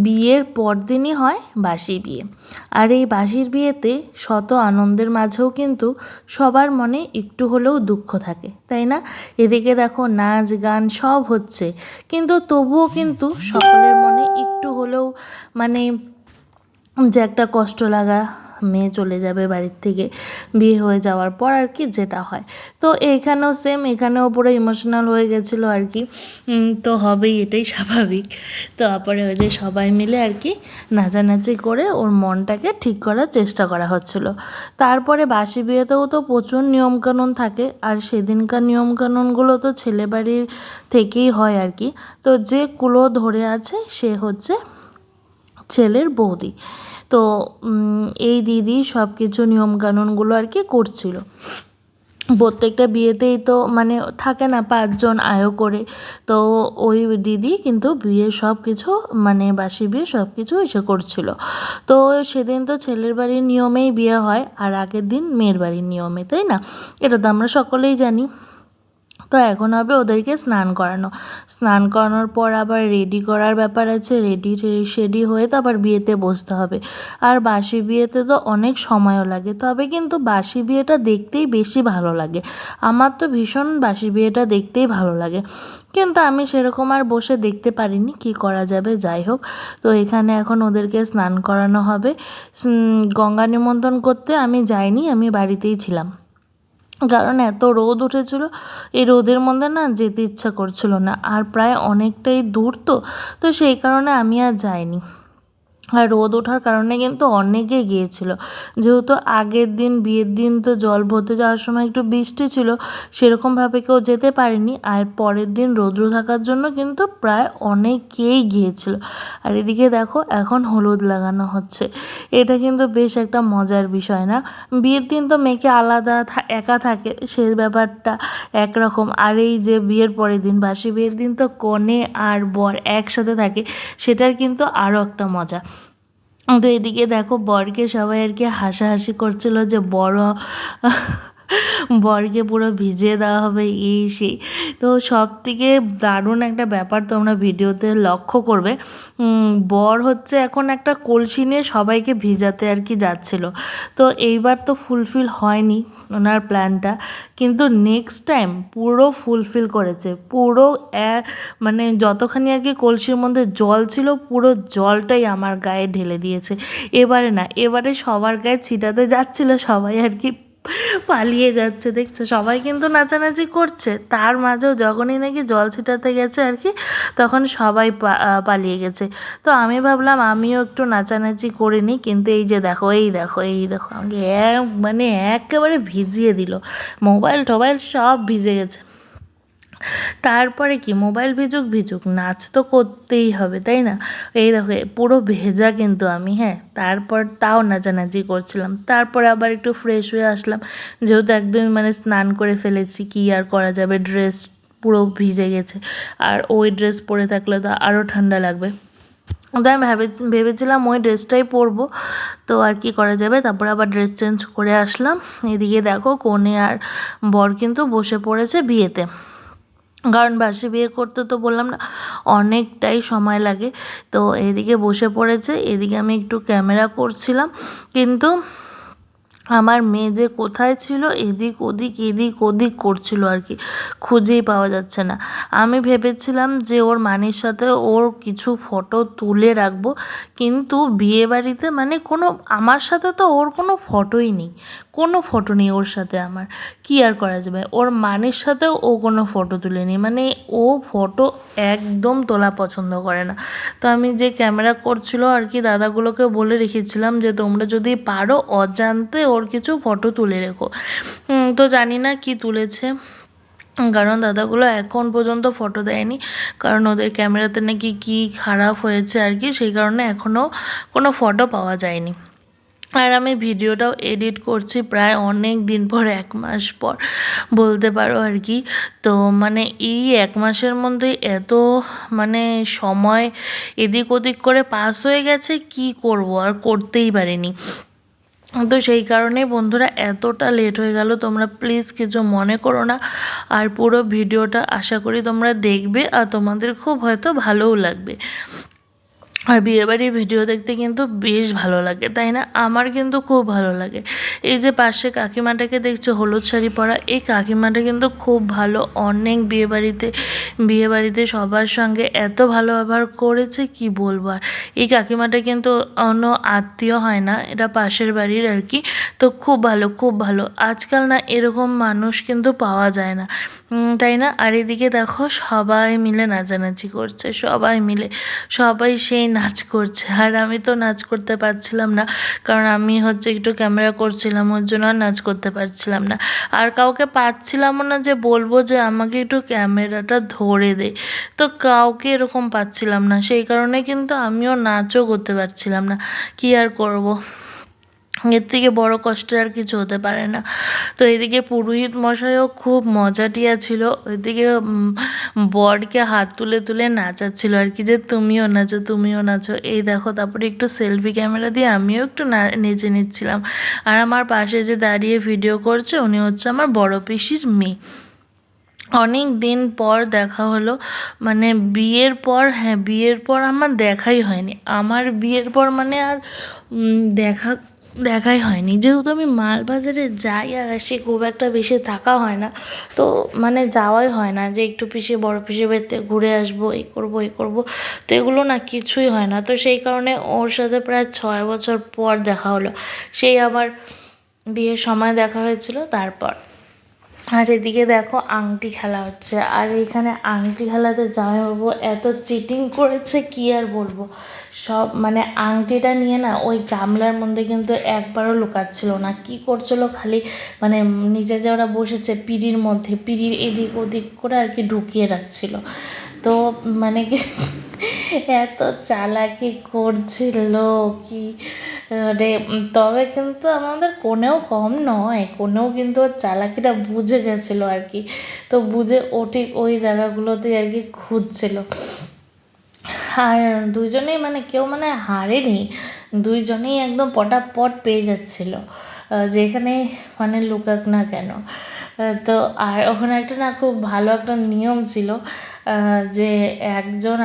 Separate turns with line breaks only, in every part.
বিয়ের পরদিনই হয় বাসি বিয়ে। আর এই বাসির বিয়েতে শত আনন্দের মাঝেও কিন্তু সবার মনে একটু হলেও দুঃখ থাকে, তাই না? এদিকে দেখো নাচ গান সব হচ্ছে, কিন্তু তবুও কিন্তু সকলের মনে একটু হলেও মানে যে একটা কষ্ট লাগা, মেয়ে চলে যাবে বাড়ির থেকে বিয়ে হয়ে যাওয়ার পর আর কি, যেটা হয়। তো এইখানেও সেম, এখানেও পুরো ইমোশনাল হয়ে গেছিলো আর কি। তো হবেই, এটাই স্বাভাবিক। তো তারপরে ওই যে সবাই মিলে আর কি নাচানাচি করে ওর মনটাকে ঠিক করার চেষ্টা করা হচ্ছিল। তারপরে বাসি বিয়েতেও তো প্রচুর নিয়মকানুন থাকে, আর সেদিনকার নিয়মকানুনগুলো তো ছেলে বাড়ির থেকেই হয় আর কি। তো যে কুলো ধরে আছে সে হচ্ছে ছেলের বৌদি। তো এই দিদি সব কিছু নিয়মকানুনগুলো আর কি করছিল। প্রত্যেকটা বিয়েতেই তো মানে থাকে না 5 জন আয় করে, তো ওই দিদি কিন্তু বিয়ে সব কিছু মানে বাসি বিয়ে সব কিছু এসে করছিল। তো সেদিন তো ছেলের বাড়ির নিয়মেই বিয়ে হয়, আর আগের দিন মেয়ের বাড়ির নিয়মে, তাই না? এটা তো আমরা সকলেই জানি। তো এখন হবে ওদেরকে স্নান করানো। স্নান করানোর পর আবার রেডি করার ব্যাপার আছে, রেডি হয়ে তো আবার বিয়েতে বসতে হবে। আর বাসি বিয়েতে তো অনেক সময়ও লাগে, তবে কিন্তু বাসি বিয়েটা দেখতেই বেশি ভালো লাগে। আমার তো ভীষণ বাসি বিয়েটা দেখতেই ভালো লাগে, কিন্তু আমি সেরকম আর বসে দেখতে পারিনি, কি করা যাবে, যাই হোক। তো এখানে এখন ওদেরকে স্নান করানো হবে। গঙ্গা নিমন্ত্রণ করতে আমি যাইনি, আমি বাড়িতেই ছিলাম, কারণ এত রোদ উঠেছিল, এই রোদের মধ্যে না যেতে ইচ্ছা করছিল না, আর প্রায় অনেকটাই দূর, তো সেই কারণে আমি আর যাইনি। আর রোদ ওঠার কারণে কিন্তু অনেকে গিয়েছিল, যেহেতু আগের দিন বিয়ের দিন তো জল ভরতে যাওয়ার সময় একটু বৃষ্টি ছিল, সেরকমভাবে কেউ যেতে পারেনি। আর পরের দিন রৌদ্র থাকার জন্য কিন্তু প্রায় অনেকেই গিয়েছিল। আর এদিকে দেখো এখন হলুদ লাগানো হচ্ছে, এটা কিন্তু বেশ একটা মজার বিষয় না? বিয়ের দিন তো মেয়েকে আলাদা একা থাকে, সে ব্যাপারটা একরকম, আর এই যে বিয়ের পরের দিন বাসি বিয়ের দিন তো কনে আর বর একসাথে থাকে, সেটার কিন্তু আরও একটা মজা। তো এদিকে দেখো বরকে সবাই আর কি হাসাহাসি করছিল যে বরকে পুরো ভিজিয়ে দেওয়া হবে, এই সেই। তো সব থেকে দারুণ একটা ব্যাপার তোমরা ভিডিওতে লক্ষ্য করবে, বর হচ্ছে এখন একটা কলসি নিয়ে সবাইকে ভিজাতে আর কি যাচ্ছিল। তো এইবার তো ফুলফিল হয়নি ওনার প্ল্যানটা, কিন্তু নেক্সট টাইম পুরো ফুলফিল করেছে। পুরো মানে যতখানি আর কি কলসির মধ্যে জল ছিল, পুরো জলটাই আমার গায়ে ঢেলে দিয়েছে। এবারে সবার গায়ে ছিটাতে যাচ্ছিল, সবাই আর কি পালিয়ে যাচ্ছে, দেখছো? সবাই কিন্তু নাচানাচি করছে, তার মাঝেও যখনই নাকি জল ছিটাতে গেছে আর কি, তখন সবাই পালিয়ে গেছে। তো আমি ভাবলাম আমিও একটু নাচানাচি করে নিই, কিন্তু এই যে দেখো, এই দেখো আমাকে মানে একেবারে ভিজিয়ে দিল, মোবাইল টোবাইল সব ভিজে গেছে। তারপরে কি, মোবাইল ভিজুক নাচ তো করতেই হবে, তাই না? এই দেখো পুরো ভেজা কিন্তু আমি, হ্যাঁ। তারপর তাও নাচানাচি করছিলাম, তারপরে আবার একটু ফ্রেশ হয়ে আসলাম, যেহেতু একদমই মানে স্নান করে ফেলেছি, কি আর করা যাবে, ড্রেস পুরো ভিজে গেছে, আর ওই ড্রেস পরে থাকলে তো আরও ঠান্ডা লাগবে। তো আমি ভেবেছিলাম ওই ড্রেসটাই পরবো, তো আর কি করা যাবে। তারপরে আবার ড্রেস চেঞ্জ করে আসলাম। এদিকে দেখো কনে আর বর কিন্তু বসে পড়েছে বিয়েতে, কারণ বাসি বিয়ে করতে তো বললাম না অনেকটাই সময় লাগে। তো এদিকে বসে পড়েছে, এদিকে আমি একটু ক্যামেরা করছিলাম, কিন্তু আমার মেয়ে যে কোথায় ছিল, এদিক ওদিক করছিল আর কি, খুঁজেই পাওয়া যাচ্ছে না। আমি ভেবেছিলাম যে ওর মানির সাথে ওর কিছু ফটো তুলে রাখবো, কিন্তু বিয়েবাড়িতে মানে আমার সাথে তো ওর কোনো ফটোই নেই, কোনো ফটো নেই ওর সাথে আমার, কি আর করা যাবে। ওর মানির সাথেও ও কোনো ফটো তুলেনি, মানে ও ফটো একদম তোলা পছন্দ করে না। তো আমি যে ক্যামেরা করছিল আর কি, দাদাগুলোকে বলে রেখেছিলাম যে তোমরা যদি পারো অজান্তে ওর কিছু ফটো তুলে রেখো। তো জানি না কি তুলেছে, কারণ দাদাগুলো এখন পর্যন্ত ফটো দেয়নি, কারণ ওদের ক্যামেরাতে নাকি কি খারাপ হয়েছে আর কি, সেই কারণে এখনও কোনো ফটো পাওয়া যায়নি। আর আমি ভিডিওটাও এডিট করছি প্রায় অনেক দিন পর, 1 মাস পর বলতে পারো আর কি। তো মানে এই 1 মাসের মধ্যে এত মানে সময় এদিক ওদিক করে পাস হয়ে গেছে, কি করব, আর করতেই পারিনি। তো সেই কারণেই বন্ধুরা এতটা লেট হয়ে গেল, তোমরা প্লিজ কিছু মনে করো না। আর পুরো ভিডিওটা আশা করি তোমরা দেখবে, আর তোমাদের খুব হয়তো ভালোও লাগবে। আর বিয়েবাড়ির ভিডিও দেখতে কিন্তু বেশ ভালো লাগে, তাই না? আমার কিন্তু খুব ভালো লাগে। এই যে পাশে কাকিমাটাকে দেখছো হলুদ শাড়ি পরা, এই কাকিমাটা কিন্তু খুব ভালো। অনেক বিয়েবাড়িতে সবার সঙ্গে এত ভালো ব্যবহার করেছে কি বলবো আর। এই কাকিমাটা কিন্তু অন্য আত্মীয় হয় না, এটা পাশের বাড়ির আর কি। তো খুব ভালো, খুব ভালো। আজকাল না এরকম মানুষ কিন্তু পাওয়া যায় না, তাই না? আর এদিকে দেখো সবাই মিলে নাচানাচি করছে, সবাই সেই নাচ করছে। আর আমি তো নাচ করতে পারছিলাম না, কারণ আমি একটু ক্যামেরা করছিলাম, ওর জন্য আর নাচ করতে পারছিলাম না। আর কাউকে পাচ্ছিলামও না যে বলবো যে আমাকে একটু ক্যামেরাটা ধরে দে, তো কাউকে এরকম পাচ্ছিলাম না, সেই কারণে কিন্তু আমিও নাচও করতে পারছিলাম না। কি আর করব, এর থেকে বড় কষ্টের আর কিছু হতে পারে না। তো এদিকে পুরোহিত মশাইও খুব মজাটিয়া ছিল, ওইদিকে বরকে হাত তুলে তুলে নাচাচ্ছিল আর কি, যে তুমিও নাচো, তুমিও নাচো। এই দেখো, তারপরে একটু সেলফি ক্যামেরা দিয়ে আমিও একটু নেচে নিচ্ছিলাম। আর আমার পাশে যে দাঁড়িয়ে ভিডিও করছে উনি হচ্ছে আমার বড় পিসির মেয়ে। অনেক দিন পর দেখা হলো, মানে বিয়ের পর আমার দেখাই হয়নি। আমার বিয়ের পর মানে আর দেখাই হয়নি, যেহেতু আমি মালবাজারে যাই আর আসি, খুব একটা বেশি থাকা হয় না। তো মানে যাওয়াই হয় না যে একটু বড় পিসি বাড়িতে ঘুরে আসবো, এই করবো। তো এগুলো না কিছুই হয় না। তো সেই কারণে ওর সাথে প্রায় 6 বছর পর দেখা হলো, সেই আবার বিয়ের সময় দেখা হয়েছিল তারপর। আর এদিকে দেখো আংটি খেলা হচ্ছে, আর এখানে আংটি খেলাতে জামাইবাবু এত চিটিং করেছে কি আর বলবো। সব মানে আংটিটা নিয়ে না ওই গামলার মধ্যে কিন্তু একবারও লুকাচ্ছিল না, কি করছিল খালি মানে নিজে যে ওরা বসেছে পিঁড়ির মধ্যে, পিঁড়ির এদিক ওদিক করে আর কি ঢুকিয়ে রাখছিল। তো মানে কি এত চালাকি করছিল কি মানে, তবে কিন্তু আমাদের কোনেও কম নয়, কোনেও কিন্তু ওর চালাকিটা বুঝে গেছিলো আর কি। তো বুঝে ও ঠিক ওই জায়গাগুলোতেই আর কি খুঁজছিল। আর দুজনেই মানে কেউ মানে হারেনি, দুইজনেই একদম পটাপট পেয়ে যাচ্ছিল, যেখানে মানে লুকাক না কেন। তো আর ওখানে একটা না খুব ভালো একটা নিয়ম ছিল, যে একজন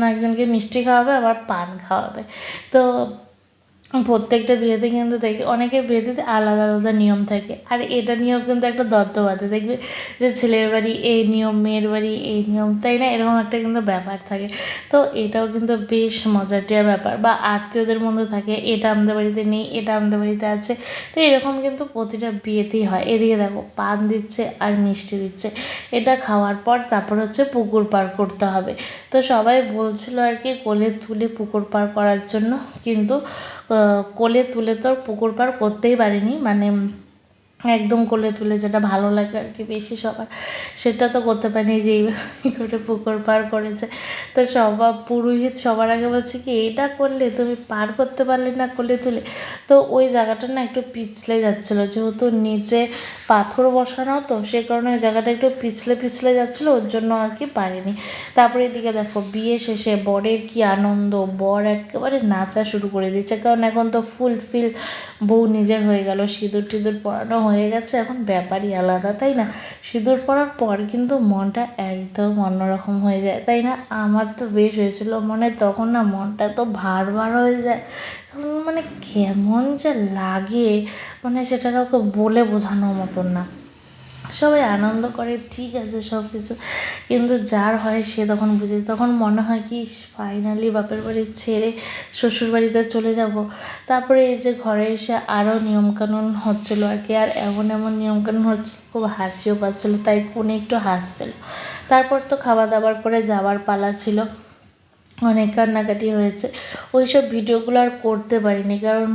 একজনকে মিষ্টি খাওয়াবে, আবার পান খাওয়াবে। তো প্রত্যেকটা বিয়েতে কিন্তু দেখি অনেকের বিয়েতে আলাদা আলাদা নিয়ম থাকে, আর এটা নিয়েও কিন্তু একটা দ্বন্দ্ব বাঁধে, দেখবে যে ছেলের বাড়ি এই নিয়ম, মেয়ের বাড়ি এই নিয়ম, তাই না? এরকম একটা কিন্তু ব্যাপার থাকে। তো এটাও কিন্তু বেশ মজাটিয়া ব্যাপার, বা আত্মীয়দের মধ্যে থাকে এটা আমাদের বাড়িতে নেই, এটা আমাদের বাড়িতে আছে। তো এরকম কিন্তু প্রতিটা বিয়েতেই হয়। এদিকে দেখো পান দিচ্ছে আর মিষ্টি দিচ্ছে, এটা খাওয়ার পর তারপর হচ্ছে পুকুর পার করতে হবে। তো সবাই বলছিল আর কি কোলে তুলে পুকুর পার করার জন্য, কিন্তু কোলে তুলে তো পুকুর পার করতেই পারিনি, মানে একদম কোলে তুলে যেটা ভালো লাগে আর কি বেশি সবার, সেটা তো করতে পারিনি, যে করে পুকুর পার করেছে। তো পুরোহিত সবার আগে বলছে কি এইটা করলে তুমি পার করতে পারলে না কোলে তুলে। তো ওই জায়গাটা না একটু পিছলে যাচ্ছিলো, যেহেতু নিচে পাথর বসানো, তো সে কারণে ওই জায়গাটা একটু পিছলে যাচ্ছিলো, ওর জন্য আর কি পারিনি। তারপরে এদিকে দেখো বিয়ে শেষে বরের কি আনন্দ, বর একেবারে নাচা শুরু করে দিচ্ছে, কারণ এখন তো ফুলফিল বউ নিজের হয়ে গেল, সিঁদুর পরানো হয়ে গেছে, এখন ব্যাপারই আলাদা, তাই না? সিঁদুর পরার পর কিন্তু মনটা একদম অন্যরকম হয়ে যায়, তাই না? আমার তো বেশ হয়েছিল মনে, তখন না মনটা তো ভার হয়ে যায়, মানে কেমন যে লাগে, মানে সেটা কাউকে বলে বোঝানোর মতন না। সবাই আনন্দ করে ঠিক আছে সব কিছু, কিন্তু যার হয় সে তখন বুঝে, তখন মনে হয় কি ফাইনালি বাপের বাড়ি ছেড়ে শ্বশুর বাড়িতে চলে যাব। তারপরে এই যে ঘরে এসে আরও নিয়মকানুন হচ্ছিলো আর কি, আর এমন নিয়মকানুন হচ্ছিলো খুব হাসিও পাচ্ছিলো, তাই কোনে একটু হাসছিল। তারপর তো খাওয়া দাওয়ার করে যাওয়ার পালা ছিল, অনেক কান্নাকাটি হয়েছে। ওই সব ভিডিওগুলো আর করতে পারিনি, কারণ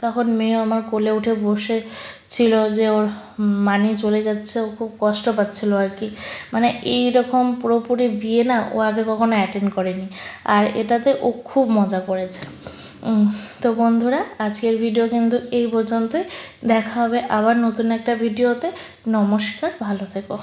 তখন মেয়ে আমার কোলে উঠে বসে ছিল, যে ওর মানি চলে যাচ্ছে, ও খুব কষ্ট পাচ্ছিল আর কি। মানে এইরকম পুরোপুরি বিয়ে না ও আগে কখনো অ্যাটেন্ড করেনি, আর এটাতে ও খুব মজা করেছে। তো বন্ধুরা আজকের ভিডিও কিন্তু এই পর্যন্তই, দেখা হবে আবার নতুন একটা ভিডিওতে। নমস্কার, ভালো থেকো।